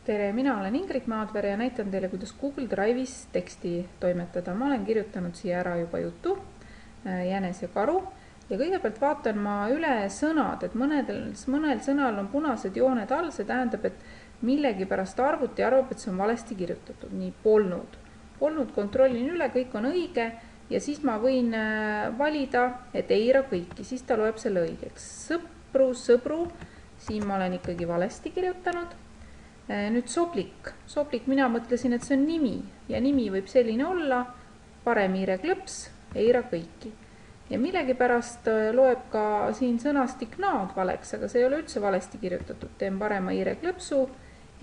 tere, mina olen Ingrid Maadver ja näitan teile, kuidas Google Drive'is teksti toimetada. Ma olen kirjutanud siia ära juba jutu, jänes ja karu, ja kõigepealt vaatan ma üle sõnad, et mõnel sõnal on punased jooned all, see tähendab, et millegipärast arvuti arvab, et see on valesti kirjutatud, nii polnud. Polnud kontrollin üle, kõik on õige ja siis ma võin valida, et eira kõiki, siis ta loeb selle õigeks. Sõpru, siin ma olen ikkagi valesti kirjutanud. Nüüd soblik, mina mõtlesin, et see on nimi ja nimi võib selline olla, parem iire klõps, eira kõiki. Ja millegipärast loeb ka siin sõnastik naad valeks, aga see ei ole üldse valesti kirjutatud. Teen parema iire klõpsu,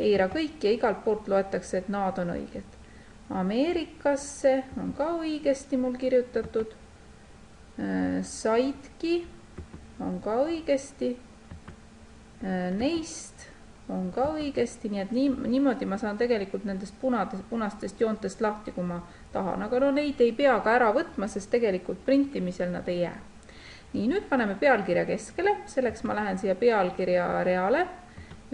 eira kõiki ja igalt poolt loetakse, et naad on õiged. Ameerikasse on ka õigesti mul kirjutatud. Saidki on ka õigesti. Neist on ka õigesti, nii et niimoodi ma saan tegelikult nendest punastest joontest lahti, kui ma tahan, aga no neid ei pea ka ära võtma, sest tegelikult printimisel nad ei jää. Nii, nüüd paneme pealkirja keskele, selleks ma lähen siia pealkirja reale,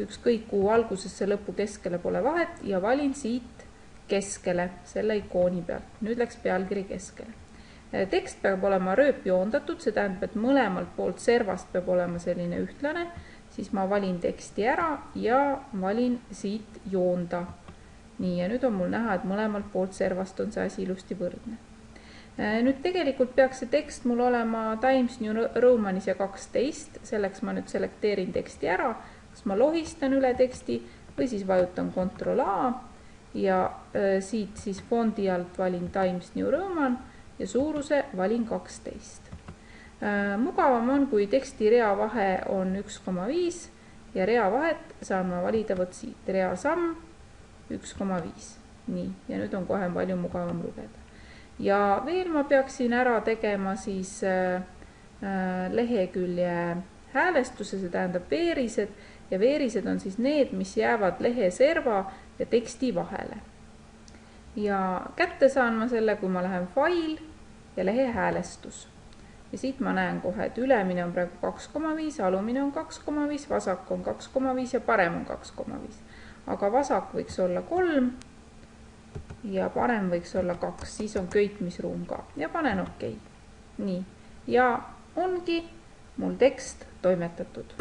ükskõik kuhu algusesse lõpu keskele pole vahet ja valin siit keskele selle ikooni pealt. Nüüd läks pealkiri keskele. Tekst peab olema rööpjoondatud, see tähendab, et mõlemalt poolt servast peab olema selline ühtlane, siis ma valin teksti ära ja valin siit joonda. Nii, ja nüüd on mul näha, et mõlemalt poolt servast on see asi ilusti võrdne. Nüüd tegelikult peaks see tekst mul olema Times New Romanis ja 12, selleks ma nüüd selekteerin teksti ära, kas ma lohistan üle teksti või siis vajutan Ctrl+A ja siit siis fondi alt valin Times New Roman ja suuruse valin 12. Mugavam on, kui teksti rea vahe on 1,5 ja rea vahet saan ma valida võt siit. Rea samm 1,5. Nii, ja nüüd on kohe palju mugavam lugeda. Ja veel ma peaksin ära tegema siis lehekülje häälestuse, see tähendab veerised, ja veerised on siis need, mis jäävad lehe serva ja teksti vahele. Ja kätte saan ma selle, kui ma lähen fail ja lehe häälestus. Ja siit ma näen kohe, et ülemine on praegu 2,5, alumine on 2,5, vasak on 2,5 ja parem on 2,5. Aga vasak võiks olla 3 ja parem võiks olla 2, siis on köitmisruum ka. Ja panen OK. Nii, ja ongi mul tekst toimetatud.